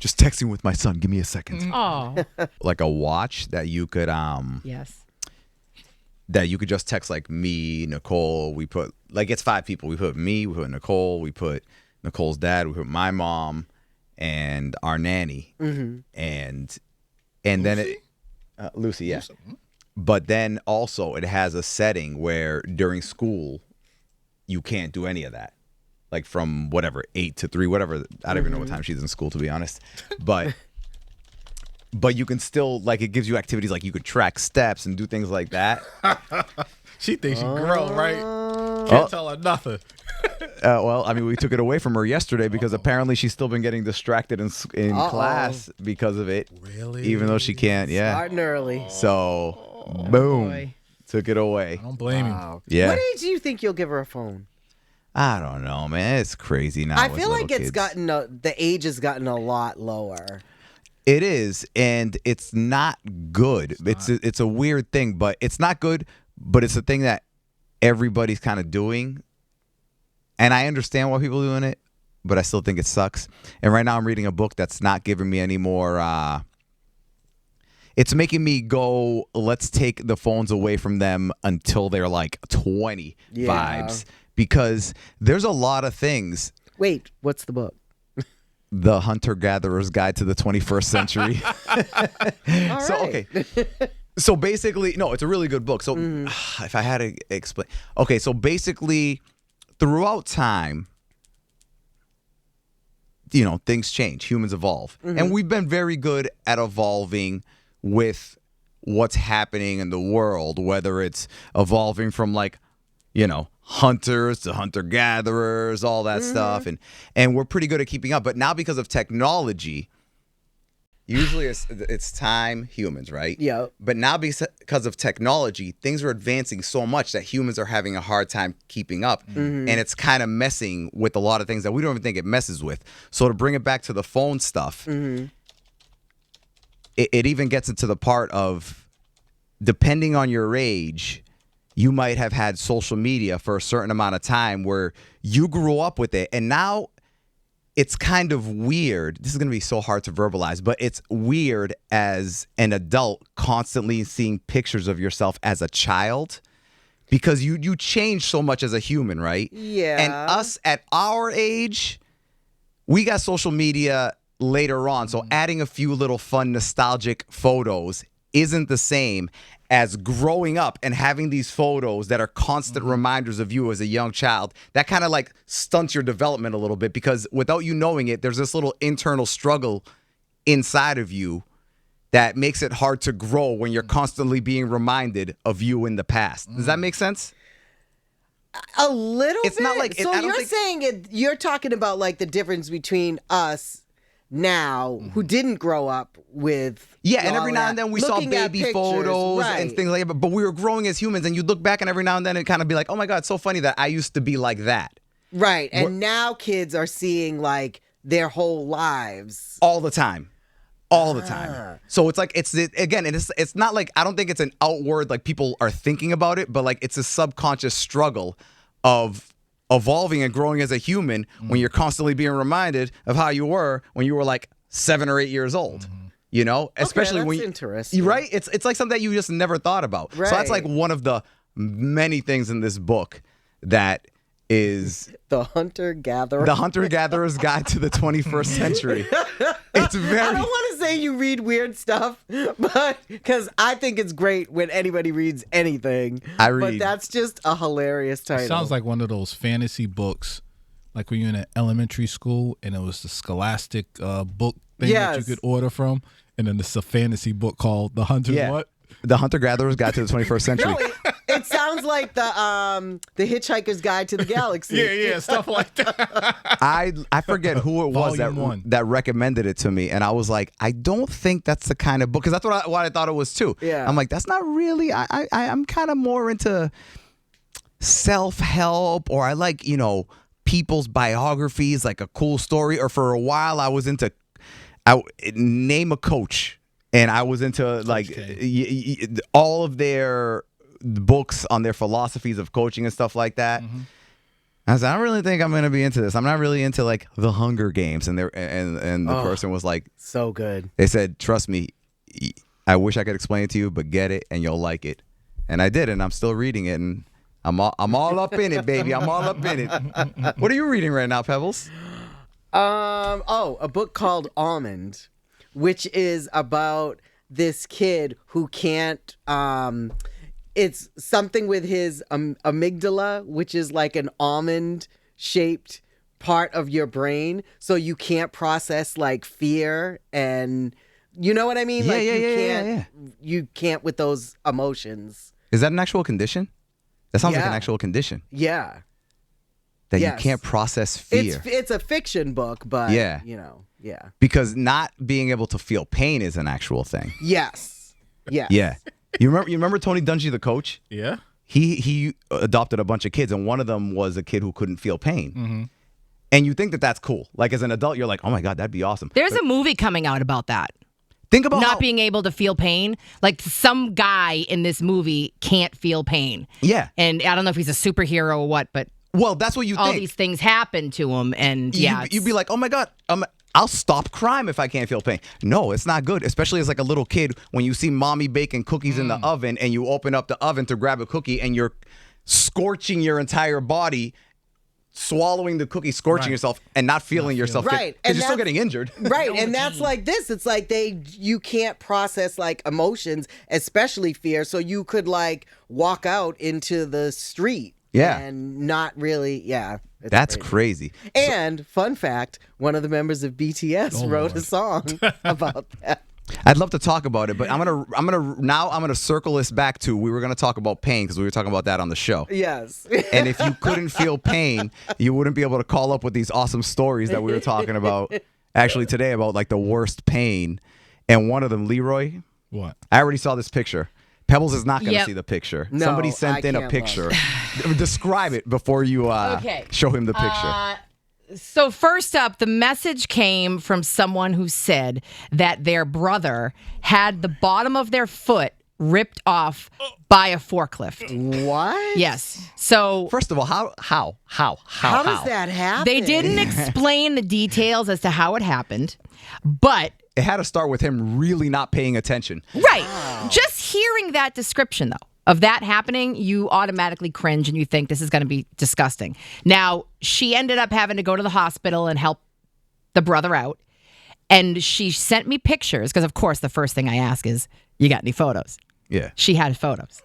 just texting with my son. Give me a second. Oh. Like a watch that you could Yes. that you could just text like me, Nicole. We put like it's 5 people. We put me, we put Nicole, we put Nicole's dad, we put my mom, and our nanny, and then it, Lucy, yeah. But then also it has a setting where during school you can't do any of that. Like from whatever 8 to 3, whatever. I don't even know what time she's in school, to be honest. But you can still, like, it gives you activities like you could track steps and do things like that. She thinks she grown, right? Can't tell her nothing. Well, I mean, we took it away from her yesterday because apparently she's still been getting distracted in class because of it. Really? Even though she can't, yeah. Starting early. So, boom, boy. took it away. I don't blame him. Wow. Yeah. What age do you think you'll give her a phone? I don't know, man. It's crazy now. I with feel like little it's kids. gotten the age has gotten a lot lower. It is, and it's not good. It's a weird thing, but it's not good. But it's a thing that everybody's kind of doing, and I understand why people are doing it, but I still think it sucks. And right now, I'm reading a book that's not giving me any more. It's making me go, let's take the phones away from them until they're like 20 vibes, because there's a lot of things. Wait, what's the book? The Hunter-Gatherer's Guide to the 21st Century. All So, right. okay. So basically, no, it's a really good book. So if I had to explain. Okay, so basically, throughout time, things change. Humans evolve. And we've been very good at evolving with what's happening in the world, whether it's evolving from like, hunters to hunter-gatherers, all that stuff. And we're pretty good at keeping up. But now because of technology, usually it's time, humans, right? Yeah. But now because of technology, things are advancing so much that humans are having a hard time keeping up. And it's kind of messing with a lot of things that we don't even think it messes with. So to bring it back to the phone stuff, it even gets into the part of, depending on your age, you might have had social media for a certain amount of time where you grew up with it. And now it's kind of weird. This is going to be so hard to verbalize, but it's weird as an adult constantly seeing pictures of yourself as a child, because you change so much as a human, right? Yeah. And us at our age, we got social media later on. So adding a few little fun, nostalgic photos isn't the same as growing up and having these photos that are constant reminders of you as a young child. That kind of like stunts your development a little bit, because without you knowing it, there's this little internal struggle inside of you that makes it hard to grow when you're constantly being reminded of you in the past. Does that make sense? A little It's bit. not like- So I don't you're think- saying you're talking about like the difference between us now who didn't grow up with And all every now that, and then we saw looking at baby pictures, photos right. and things like that. But we were growing as humans, and you look back and every now and then it kind of be like, oh my God, it's so funny that I used to be like that. Right. And now kids are seeing like their whole lives. All the time. All the time. So it's like, it's not like, I don't think it's an outward, like people are thinking about it, but like it's a subconscious struggle of evolving and growing as a human when you're constantly being reminded of how you were when you were like 7 or 8 years old. Especially that's when interesting. right? It's like something that you just never thought about. So that's like Right. one of the many things in this book that is The hunter-gatherer. the Hunter-Gatherer's Guide to the 21st Century. It's I very don't want to say you read weird stuff, but because I think it's great when anybody reads anything. I But read. that's just a hilarious title. Sounds like one of those fantasy books, like when you're in elementary school and it was the Scholastic book thing that you Yes. could order from, and then it's a fantasy book called The Hunter's what? The Hunter-Gatherer's Guide to the 21st Century. No, it sounds like the Hitchhiker's Guide to the Galaxy. Yeah, stuff like that. I forget who it was Volume 1. that recommended it to me, and I was like, I don't think that's the kind of book, because that's what I thought it was too. Yeah. I'm like, that's not really. I'm kind of more into self-help, or I like people's biographies, like a cool story. Or for a while, I was into Name a Coach, and I was into like all of their books on their philosophies of coaching and stuff like that. I said, I don't really think I'm gonna be into this. I'm not really into like the Hunger Games. And the person was like, so good. They said, trust me, I wish I could explain it to you, but get it and you'll like it. And I did, and I'm still reading it, and I'm all up in it, baby. I'm all up in it. What are you reading right now, Pebbles? A book called Almond, which is about this kid who can't. It's something with his amygdala, which is like an almond-shaped part of your brain, so you can't process like fear and you know what I mean. You can't with those emotions. Is that an actual condition? That sounds like an actual condition. Yeah. That you can't process fear. It's a fiction book, but you know, because not being able to feel pain is an actual thing. Yes. Yeah. You remember Tony Dungy, the coach? Yeah. He adopted a bunch of kids, and one of them was a kid who couldn't feel pain. Mm-hmm. And you think that that's cool. Like as an adult, you're like, oh my God, that'd be awesome. There's a movie coming out about that. Think about not being able to feel pain. Like some guy in this movie can't feel pain. Yeah. And I don't know if he's a superhero or what, but well, that's what you all think. these things happen to him, and you'd be like, oh my God, I'll stop crime if I can't feel pain. No, it's not good, especially as like a little kid when you see mommy baking cookies in the oven and you open up the oven to grab a cookie and you're scorching your entire body, swallowing the cookie, scorching yourself and not feeling yourself. Right. Because you're still getting injured. Right. And that's like this. It's like you can't process like emotions, especially fear. So you could like walk out into the street. Yeah. And not really, That's crazy. And fun fact, one of the members of BTS wrote a song about that. I'd love to talk about it, but I'm gonna circle this back to we were gonna talk about pain because we were talking about that on the show. Yes. And if you couldn't feel pain, you wouldn't be able to call up with these awesome stories that we were talking about actually today about like the worst pain. And one of them, Leroy. What? I already saw this picture. Pebbles is not going to see the picture. No, Somebody sent in a picture. Describe it before you show him the picture. So first up, the message came from someone who said that their brother had the bottom of their foot ripped off by a forklift. What? Yes. So first of all, how does that happen? They didn't explain the details as to how it happened, but it had to start with him really not paying attention. Right. Oh. Just hearing that description, though, of that happening, you automatically cringe and you think this is going to be disgusting. Now, she ended up having to go to the hospital and help the brother out. And she sent me pictures because, of course, the first thing I ask is, you got any photos? Yeah. She had photos.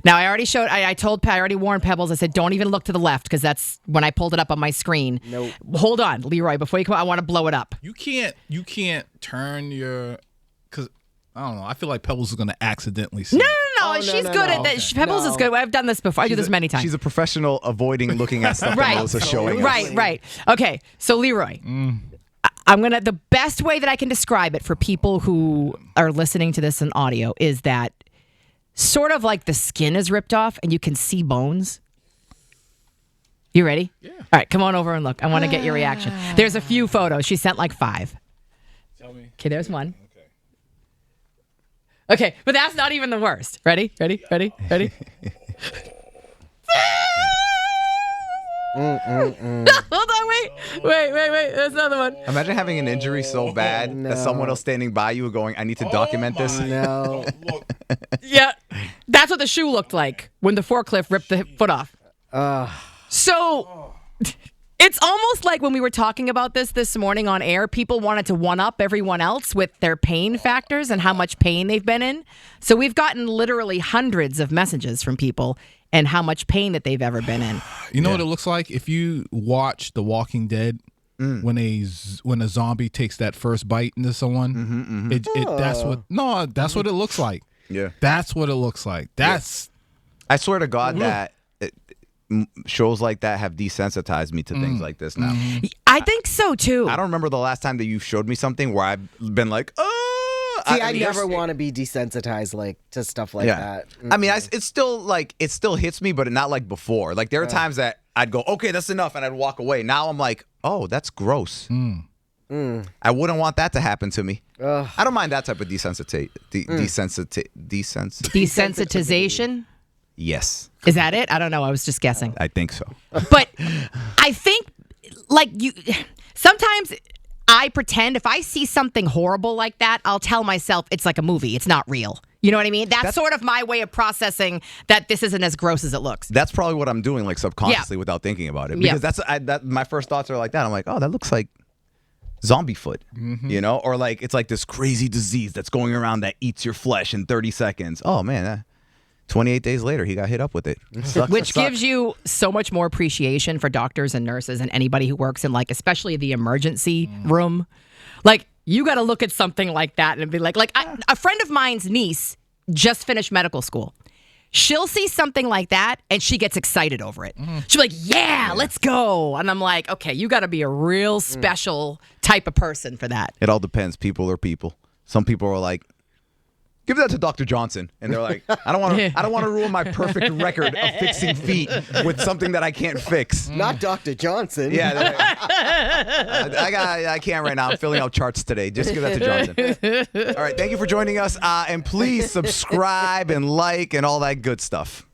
Now, I already warned Pebbles, I said, don't even look to the left because that's when I pulled it up on my screen. Nope. Hold on, Leroy, before you come, I want to blow it up. You can't turn your, because, I don't know, I feel like Pebbles is going to accidentally see. No, she's good at that. Pebbles is good. I've done this before. I do this many times. She's a professional avoiding looking at stuff that Melissa's showing us. Right. Okay, so Leroy, the best way that I can describe it for people who are listening to this in audio is that sort of like the skin is ripped off and you can see bones. You ready? Yeah. All right, come on over and look. I want to get your reaction. There's a few photos. She sent like 5. Tell me. Okay, there's one. Okay, but that's not even the worst. Ready? Hold on, wait. There's another one. Imagine having an injury so bad that someone else standing by you going, I need to document this. No. Yeah, that's what the shoe looked like when the forklift ripped the foot off. So it's almost like when we were talking about this morning on air, people wanted to one-up everyone else with their pain factors and how much pain they've been in. So we've gotten literally hundreds of messages from people and how much pain that they've ever been in. You know what it looks like? If you watch The Walking Dead, when a zombie takes that first bite into someone, that's what it looks like. Yeah. That's what it looks like. I swear to God that shows like that have desensitized me to things like this now. I think so too. I don't remember the last time that you showed me something where I've been like, See, I never want to be desensitized to stuff like that. I mean, it still hits me, but not like before. Like there are times that I'd go, okay, that's enough, and I'd walk away. Now I'm like, oh, that's gross. I wouldn't want that to happen to me. I don't mind that type of desensitization. Yes. Is that it? I don't know. I was just guessing. I think so. But I think, like, sometimes I pretend if I see something horrible like that, I'll tell myself it's like a movie. It's not real. You know what I mean? That's sort of my way of processing that this isn't as gross as it looks. That's probably what I'm doing, like subconsciously, without thinking about it. Because that my first thoughts are like that. I'm like, oh, that looks like zombie foot, you know, or like it's like this crazy disease that's going around that eats your flesh in 30 seconds. Oh man, 28 days later, he got hit up with it. Which gives you so much more appreciation for doctors and nurses and anybody who works in, like, especially the emergency room. Like, you got to look at something like that and be like a friend of mine's niece just finished medical school. She'll see something like that and she gets excited over it. She'll be like, yeah, let's go. And I'm like, okay, you got to be a real special type of person for that. It all depends. People are people. Some people are like, give that to Dr. Johnson. And they're like, I don't want to ruin my perfect record of fixing feet with something that I can't fix. Not Dr. Johnson. Yeah. I can't right now. I'm filling out charts today. Just give that to Johnson. All right. Thank you for joining us. And please subscribe and like and all that good stuff.